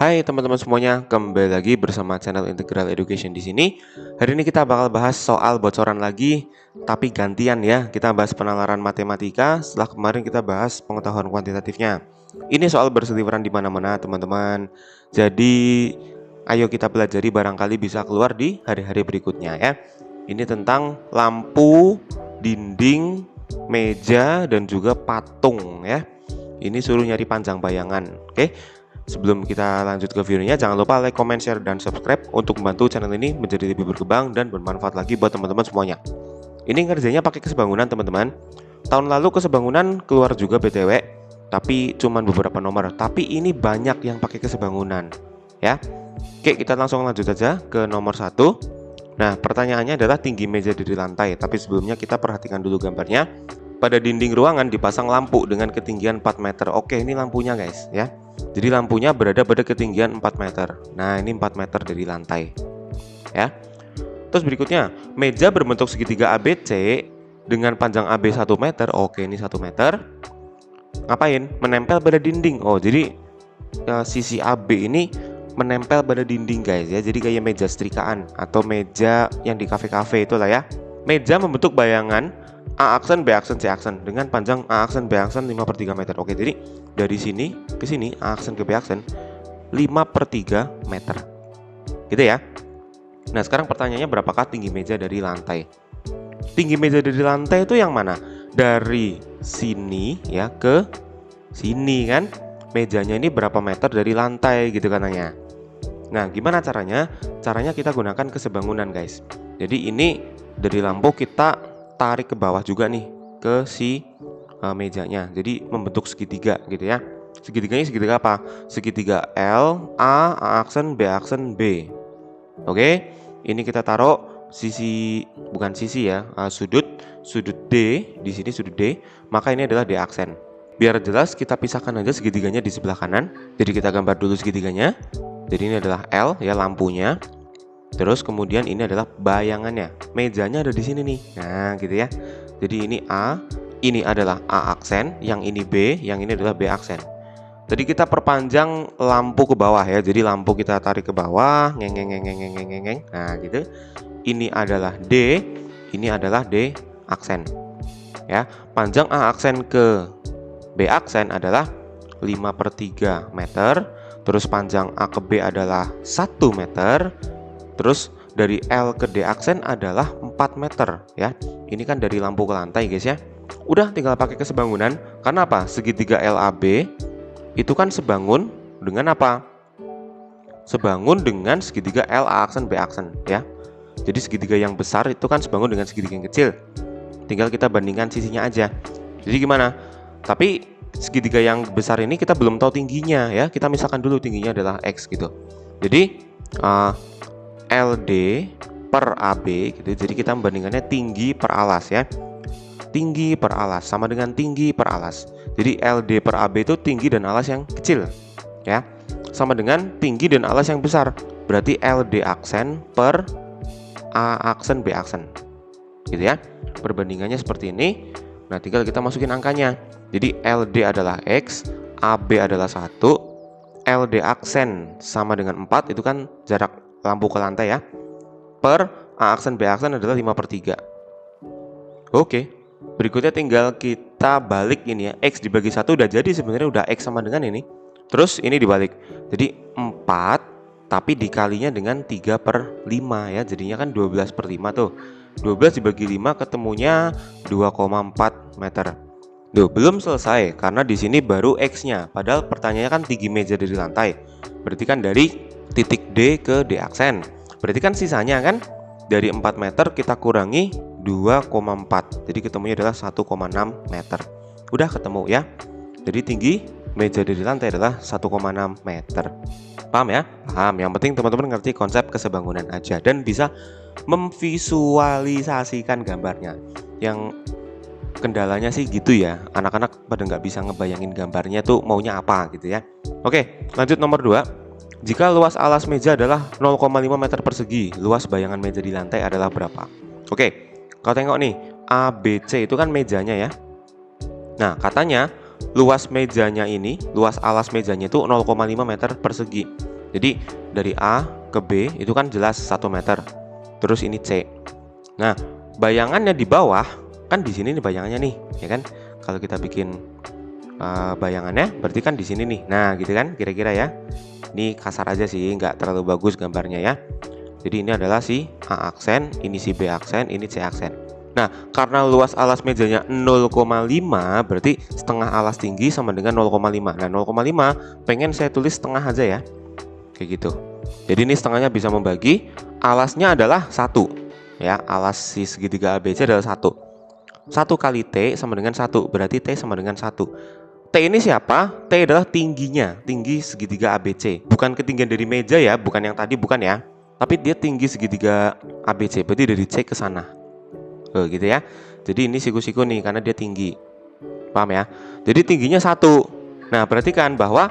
Hai teman-teman semuanya, kembali lagi bersama channel Integral Education di sini. Hari ini kita bakal bahas soal bocoran lagi, tapi gantian ya. Kita bahas penalaran matematika, setelah kemarin kita bahas pengetahuan kuantitatifnya. Ini soal berseliweran di mana-mana teman-teman. Jadi, ayo kita pelajari barangkali bisa keluar di hari-hari berikutnya ya. Ini tentang lampu, dinding, meja, dan juga patung ya. Ini suruh nyari panjang bayangan, oke? Sebelum kita lanjut ke videonya, jangan lupa like, comment, share, dan subscribe untuk membantu channel ini menjadi lebih berkembang dan bermanfaat lagi buat teman-teman semuanya. Ini ngerjainnya pakai kesebangunan teman-teman. Tahun lalu kesebangunan keluar juga BTW, tapi cuman beberapa nomor. Tapi ini banyak yang pakai kesebangunan, ya. Oke, kita langsung lanjut aja ke nomor 1. Nah, pertanyaannya adalah tinggi meja dari lantai. Tapi sebelumnya kita perhatikan dulu gambarnya. Pada dinding ruangan dipasang lampu dengan ketinggian 4 meter. Oke, ini lampunya guys ya. Jadi lampunya berada pada ketinggian 4 meter. Nah, ini 4 meter dari lantai. Ya. Terus berikutnya, meja berbentuk segitiga ABC dengan panjang AB 1 meter. Oke, ini 1 meter. Ngapain? Menempel pada dinding. Oh, jadi sisi AB ini menempel pada dinding guys ya. Jadi kayak meja setrikaan atau meja yang di kafe-kafe itulah ya. Meja membentuk bayangan A aksen, B aksen, C aksen dengan panjang A aksen, B aksen 5/3 meter. Oke, jadi dari sini ke sini A aksen ke B aksen 5/3 meter. Gitu ya. Nah, sekarang pertanyaannya berapakah tinggi meja dari lantai? Tinggi meja dari lantai itu yang mana? Dari sini ya ke sini kan. Mejanya ini berapa meter dari lantai gitu katanya. Nah, gimana caranya? Caranya kita gunakan kesebangunan guys. Jadi ini dari lampu kita tarik ke bawah juga nih ke si mejanya. Jadi membentuk segitiga gitu ya. Segitiganya segitiga apa? Segitiga L, A aksen, B aksen, B. Oke, ini kita taruh sisi, bukan sisi ya, sudut D di sini, sudut D. Maka ini adalah D aksen. Biar jelas kita pisahkan aja segitiganya di sebelah kanan. Jadi kita gambar dulu segitiganya. Jadi ini adalah L ya, lampunya. Terus kemudian ini adalah bayangannya. Mejanya ada di sini nih. Nah, gitu ya. Jadi ini A, ini adalah A aksen, yang ini B, yang ini adalah B aksen. Jadi kita perpanjang lampu ke bawah ya. Jadi lampu kita tarik ke bawah, ngeng. Nah, gitu. Ini adalah D, ini adalah D aksen. Ya, panjang A aksen ke B aksen adalah 5/3 meter. Terus panjang A ke B adalah 1 meter. Terus dari L ke D aksen adalah 4 meter ya. Ini kan dari lampu ke lantai guys ya. Udah tinggal pakai kesebangunan. Karena apa? Segitiga LAB itu kan sebangun dengan apa? Sebangun dengan segitiga LA aksen B aksen ya. Jadi segitiga yang besar itu kan sebangun dengan segitiga yang kecil. Tinggal kita bandingkan sisinya aja. Jadi gimana? Tapi segitiga yang besar ini kita belum tahu tingginya ya. Kita misalkan dulu tingginya adalah X gitu. Jadi LD per AB gitu. Jadi kita membandingkannya tinggi per alas ya. Tinggi per alas sama dengan tinggi per alas. Jadi LD per AB itu tinggi dan alas yang kecil ya. Sama dengan tinggi dan alas yang besar. Berarti LD aksen per A aksen B aksen. Gitu ya. Perbandingannya seperti ini. Nah, tinggal kita masukin angkanya. Jadi LD adalah X, AB adalah 1, LD aksen sama dengan 4, itu kan jarak lampu ke lantai ya, per A aksen B aksen adalah 5/3. Oke, berikutnya tinggal kita balik ini ya. X dibagi 1 udah jadi, sebenarnya udah X sama dengan ini. Terus ini dibalik. Jadi 4 tapi dikalinya dengan 3/5 ya. Jadinya kan 12/5 tuh. 12 dibagi 5 ketemunya 2,4 meter. Duh, belum selesai karena di sini baru X-nya. Padahal pertanyaannya kan tinggi meja dari lantai. Berarti kan dari titik D ke D aksen. Berarti kan sisanya kan dari 4 meter kita kurangi 2,4. Jadi ketemunya adalah 1,6 meter. Udah ketemu ya. Jadi tinggi meja dari lantai adalah 1,6 meter. Paham ya? Paham. Yang penting teman-teman ngerti konsep kesebangunan aja dan bisa memvisualisasikan gambarnya. Yang kendalanya sih gitu ya, anak-anak pada nggak bisa ngebayangin gambarnya tuh maunya apa gitu ya. Oke, lanjut nomor 2. Jika luas alas meja adalah 0,5 meter persegi, luas bayangan meja di lantai adalah berapa? Oke, kalau tengok nih, ABC itu kan mejanya ya. Nah, katanya luas mejanya ini, luas alas mejanya itu 0,5 meter persegi. Jadi dari A ke B itu kan jelas 1 meter. Terus ini C. Nah, bayangannya di bawah kan di sini nih bayangannya nih, ya kan? Kalau kita bikin bayangannya berarti kan di sini nih. Nah, gitu kan kira-kira ya. Ini kasar aja sih, nggak terlalu bagus gambarnya ya. Jadi ini adalah si A aksen, ini si B aksen, ini C aksen. Nah, karena luas alas mejanya 0,5 berarti setengah alas tinggi sama dengan 0,5. Nah, 0,5 pengen saya tulis setengah aja ya. Kayak gitu. Jadi ini setengahnya bisa membagi, alasnya adalah 1. Ya, alas si segitiga ABC adalah 1. 1 kali T sama dengan 1, berarti T sama dengan 1. T ini siapa? T adalah tingginya, tinggi segitiga ABC. Bukan ketinggian dari meja ya, bukan yang tadi, bukan ya. Tapi dia tinggi segitiga ABC, berarti dari C ke sana. Gitu ya. Jadi ini siku-siku nih, karena dia tinggi. Paham ya? Jadi tingginya 1. Nah, perhatikan bahwa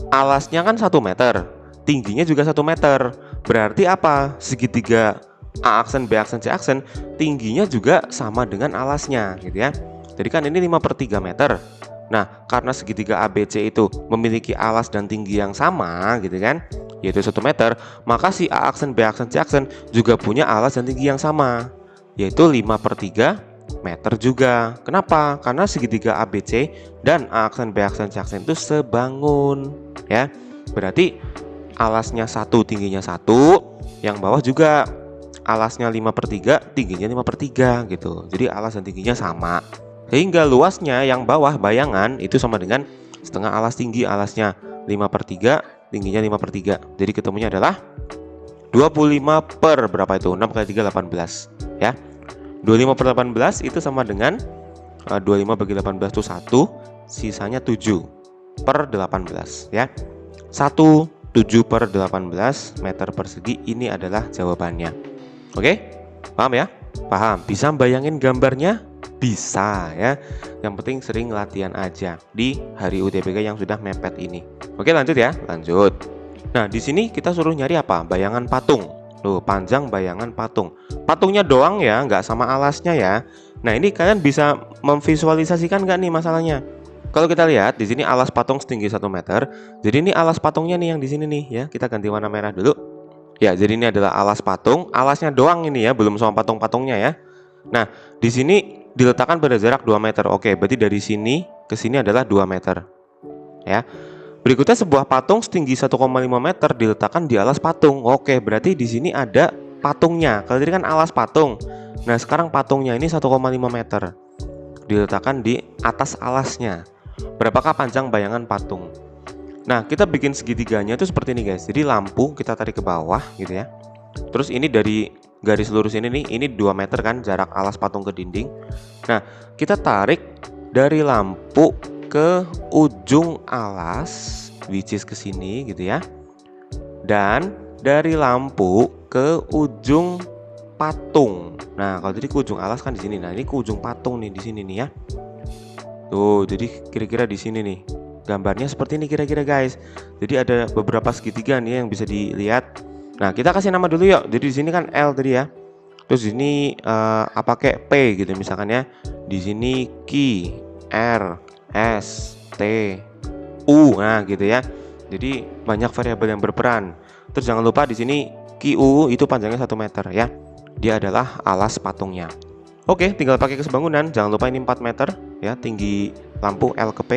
alasnya kan 1 meter, tingginya juga 1 meter. Berarti apa? Segitiga A aksen, B aksen, C aksen, tingginya juga sama dengan alasnya, gitu ya. Jadi kan ini 5/3 meter. Nah, karena segitiga ABC itu memiliki alas dan tinggi yang sama, gitu kan, yaitu 1 meter, maka si A aksen, B aksen, C aksen juga punya alas dan tinggi yang sama, yaitu 5/3 meter juga. Kenapa? Karena segitiga ABC dan A aksen, B aksen, C aksen itu sebangun, ya. Berarti alasnya 1, tingginya 1, yang bawah juga alasnya 5/3, tingginya 5/3 gitu. Jadi alas dan tingginya sama. Sehingga luasnya yang bawah bayangan itu sama dengan setengah alas tinggi alasnya 5/3, tingginya 5/3. Jadi ketemunya adalah 25 per berapa itu? 6 kali 3 18 ya. 25/18 itu sama dengan 25 bagi 18 itu 1, sisanya 7 per 18 ya. 7/18 meter persegi, ini adalah jawabannya. Oke? Paham ya? Paham? Bisa bayangin gambarnya? Bisa ya. Yang penting sering latihan aja di hari UTBK yang sudah mepet ini. Oke, lanjut ya. Lanjut. Nah, di sini kita suruh nyari apa? Bayangan patung. Tuh, panjang bayangan patung. Patungnya doang ya, nggak sama alasnya ya. Nah, ini kalian bisa memvisualisasikan nggak nih masalahnya? Kalau kita lihat di sini alas patung setinggi 1 meter. Jadi ini alas patungnya nih yang di sini nih ya. Kita ganti warna merah dulu. Ya, jadi ini adalah alas patung. Alasnya doang ini ya, belum sama patung-patungnya ya. Nah, di sini diletakkan pada jarak 2 meter. Oke, berarti dari sini ke sini adalah 2 meter. Ya. Berikutnya sebuah patung setinggi 1,5 meter diletakkan di alas patung. Oke, berarti di sini ada patungnya. Kalau tadi kan alas patung. Nah, sekarang patungnya ini 1,5 meter. Diletakkan di atas alasnya. Berapakah panjang bayangan patung? Nah, kita bikin segitiganya itu seperti ini, guys. Jadi lampu kita tarik ke bawah gitu ya. Terus ini dari garis lurus ini nih, ini 2 meter kan jarak alas patung ke dinding. Nah, kita tarik dari lampu ke ujung alas, which is ke sini gitu ya. Dan dari lampu ke ujung patung. Nah, kalau jadi ke ujung alas kan di sini. Nah, ini ke ujung patung nih di sini nih ya. Tuh, jadi kira-kira di sini nih. Gambarnya seperti ini kira-kira, guys. Jadi ada beberapa segitiga nih yang bisa dilihat. Nah, kita kasih nama dulu yuk. Jadi di sini kan L tadi ya. Terus ini pakai P gitu misalkan ya. Di sini Q, R, S, T, U. Nah, gitu ya. Jadi banyak variabel yang berperan. Terus jangan lupa di sini QU itu panjangnya 1 meter ya. Dia adalah alas patungnya. Oke, tinggal pakai kesebangunan. Jangan lupa ini 4 meter ya, tinggi lampu L ke P.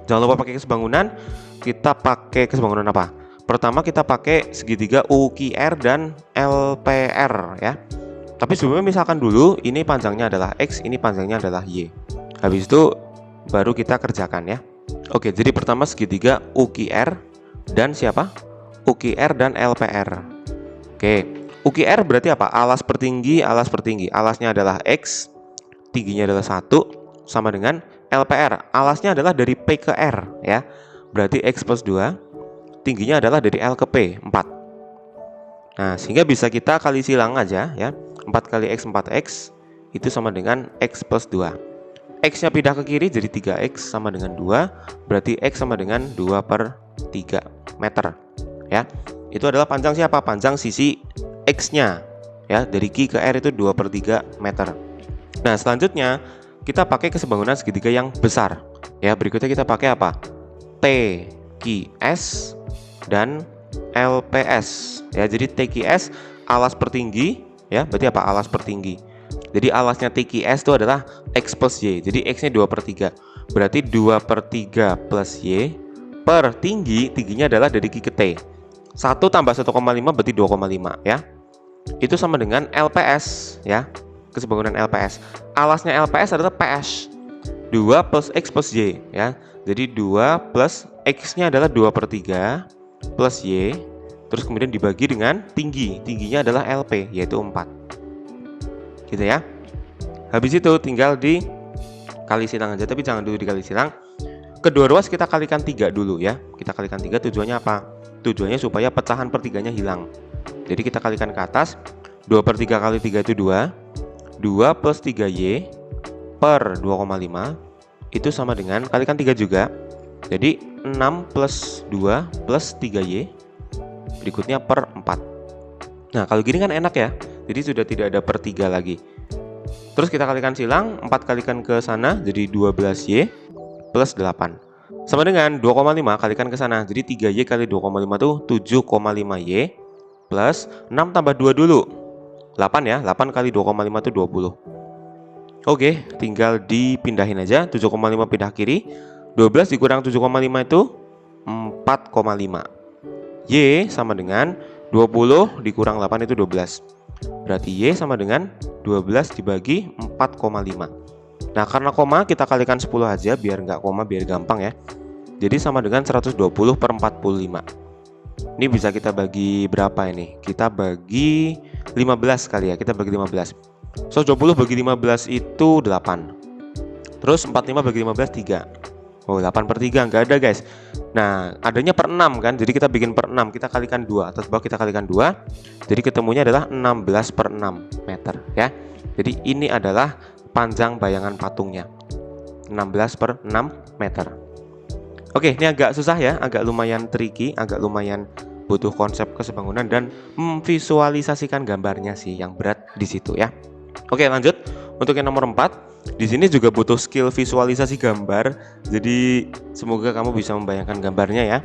Jangan lupa pakai kesebangunan. Kita pakai kesebangunan apa? Pertama kita pakai segitiga UQR dan LPR ya. Tapi sebelumnya misalkan dulu ini panjangnya adalah X, ini panjangnya adalah Y. Habis itu baru kita kerjakan ya. Oke, jadi pertama segitiga UQR dan siapa? UQR dan LPR. Oke, UQR berarti apa? Alas per tinggi, alas per tinggi. Alasnya adalah X, tingginya adalah 1, sama dengan LPR. Alasnya adalah dari P ke R ya. Berarti X plus 2, tingginya adalah dari L ke P, 4. Nah, sehingga bisa kita kali silang aja ya. 4 kali X 4X itu sama dengan X plus 2. X-nya pindah ke kiri jadi 3X sama dengan 2. Berarti X sama dengan 2/3 meter ya. Itu adalah panjang siapa? Panjang sisi X-nya ya. Dari Q ke R itu 2/3 meter. Nah, selanjutnya kita pakai kesebangunan segitiga yang besar. Ya, berikutnya kita pakai apa? TQS dan LPS. Ya, jadi TQS alas per tinggi, ya, berarti apa? Alas per tinggi. Jadi alasnya TQS itu adalah X plus Y. Jadi X-nya 2/3. Berarti 2/3 plus Y per tinggi, tingginya adalah dari Q ke T. 1 tambah 1,5 berarti 2,5 ya. Itu sama dengan LPS ya. Kesebangunan LPS. Alasnya LPS adalah PS. 2 plus X plus Y ya. Jadi 2 plus X-nya adalah 2/3 plus Y. Terus kemudian dibagi dengan tinggi. Tingginya adalah LP yaitu 4. Gitu ya. Habis itu tinggal dikali silang aja, tapi jangan dulu dikali silang. Kedua ruas kita kalikan 3 dulu ya. Kita kalikan 3 tujuannya apa? Tujuannya supaya pecahan pertiganya hilang. Jadi kita kalikan ke atas. 2/3 kali 3 itu 2. 2 plus 3Y per 2,5 itu sama dengan, kalikan 3 juga. Jadi 6 plus 2 plus 3Y berikutnya per 4. Nah, kalau gini kan enak ya. Jadi sudah tidak ada per 3 lagi. Terus kita kalikan silang, 4 kalikan ke sana jadi 12Y plus 8. Sama dengan 2,5 kalikan ke sana. Jadi 3Y kali 2,5 itu 7,5Y plus 6 tambah 2 dulu. 8 ya. 8 kali 2,5 itu 20. Oke, tinggal dipindahin aja. 7,5 pindah kiri. 12 dikurang 7,5 itu 4,5. Y sama dengan 20 dikurang 8 itu 12. Berarti Y sama dengan 12 dibagi 4,5. Nah, karena koma kita kalikan 10 aja biar nggak koma, biar gampang ya. Jadi sama dengan 120 per 45. Ini bisa kita bagi berapa ini? Kita bagi 15 kali ya. Kita bagi 15. 120 bagi 15 itu 8. Terus 45 bagi 15 3. Oh, 8/3 nggak ada guys. Nah, adanya per 6 kan. Jadi kita bikin per 6. Kita kalikan 2. Atas bawah kita kalikan 2. Jadi ketemunya adalah 16/6 meter ya. Jadi ini adalah panjang bayangan patungnya. 16/6 meter. Oke, ini agak susah ya. Agak lumayan tricky. Agak lumayan butuh konsep kesebangunan dan memvisualisasikan gambarnya sih yang berat di situ ya. Oke, lanjut. Untuk yang nomor 4. Di sini juga butuh skill visualisasi gambar. Jadi semoga kamu bisa membayangkan gambarnya ya.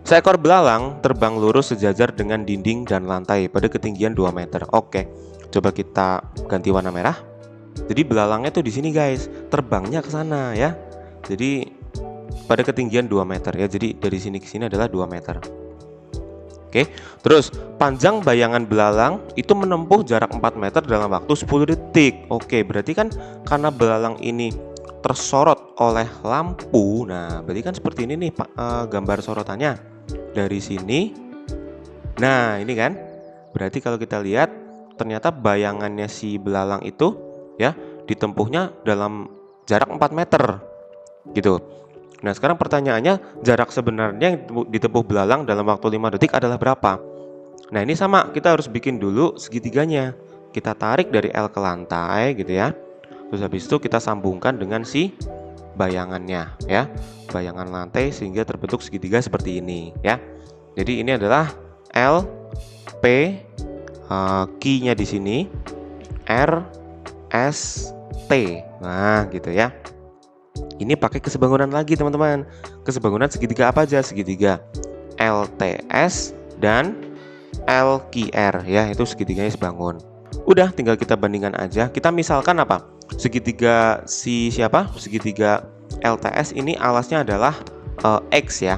Seekor belalang terbang lurus sejajar dengan dinding dan lantai pada ketinggian 2 meter. Oke, coba kita ganti warna merah. Jadi belalangnya tuh di sini guys, terbangnya ke sana ya. Jadi pada ketinggian 2 meter ya. Jadi dari sini ke sini adalah 2 meter. Oke, terus panjang bayangan belalang itu menempuh jarak 4 meter dalam waktu 10 detik. Oke, berarti kan karena belalang ini tersorot oleh lampu. Nah, berarti kan seperti ini nih Pak, gambar sorotannya dari sini. Nah, ini kan. Berarti kalau kita lihat ternyata bayangannya si belalang itu ya ditempuhnya dalam jarak 4 meter. Gitu. Nah, sekarang pertanyaannya, jarak sebenarnya yang ditempuh belalang dalam waktu 5 detik adalah berapa? Nah, ini sama, kita harus bikin dulu segitiganya. Kita tarik dari L ke lantai gitu ya. Terus habis itu kita sambungkan dengan si bayangannya ya. Bayangan lantai sehingga terbentuk segitiga seperti ini ya. Jadi ini adalah L, P, Q-nya di sini, R, S, T. Nah, gitu ya. Ini pakai kesebangunan lagi teman-teman. Kesebangunan segitiga apa aja? Segitiga LTS dan LQR ya, itu segitiganya sebangun. Udah tinggal kita bandingkan aja. Kita misalkan apa? Segitiga segitiga LTS ini alasnya adalah X ya.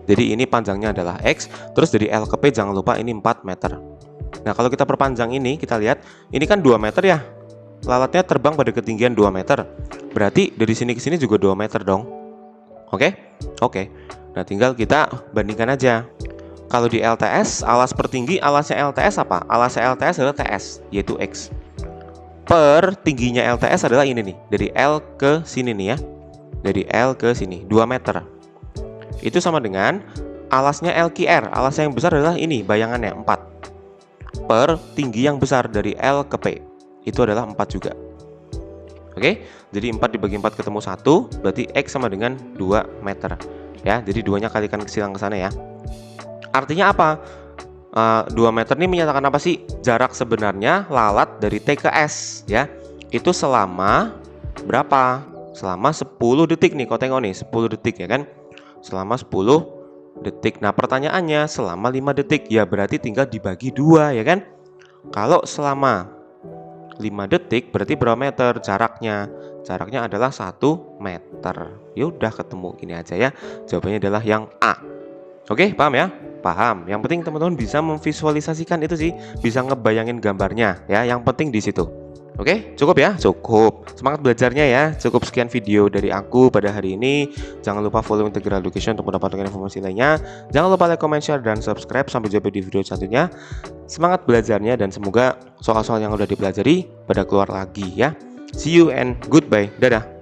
Jadi ini panjangnya adalah X. Terus dari L ke P jangan lupa ini 4 meter. Nah, kalau kita perpanjang ini, kita lihat ini kan 2 meter ya. Lalatnya terbang pada ketinggian 2 meter. Berarti dari sini ke sini juga 2 meter dong. Oke? Oke. Nah, tinggal kita bandingkan aja. Kalau di LTS, alas per tinggi, alasnya LTS apa? Alasnya LTS adalah TS, yaitu X. Per tingginya LTS adalah ini nih, dari L ke sini nih ya. Dari L ke sini, 2 meter. Itu sama dengan alasnya LQR. Alas yang besar adalah ini, bayangannya 4. Per tinggi yang besar dari L ke P. Itu adalah 4 juga. Oke, jadi 4 dibagi 4 ketemu 1, berarti X sama dengan 2 meter. Ya, jadi 2-nya kalikan ke silang ke sana ya. Artinya apa? 2 meter ini menyatakan apa sih? Jarak sebenarnya lalat dari T ke S ya. Itu selama berapa? selama 10 detik nih. Kau tengok nih, 10 detik ya kan. Selama 10 detik. Nah, pertanyaannya selama 5 detik. Ya berarti tinggal dibagi 2 ya kan. Kalau selama 5 detik berarti berapa meter jaraknya? Jaraknya adalah 1 meter. Ya udah ketemu gini aja ya. Jawabannya adalah yang A. Oke, paham ya? Paham. Yang penting teman-teman bisa memvisualisasikan itu sih, bisa ngebayangin gambarnya ya. Yang penting di situ. Oke, cukup ya? Cukup. Semangat belajarnya ya. Cukup sekian video dari aku pada hari ini. Jangan lupa follow Integral Education untuk mendapatkan informasi lainnya. Jangan lupa like, comment, share, dan subscribe. Sampai jumpa di video selanjutnya. Semangat belajarnya dan semoga soal-soal yang udah dipelajari pada keluar lagi ya. See you and goodbye. Dadah.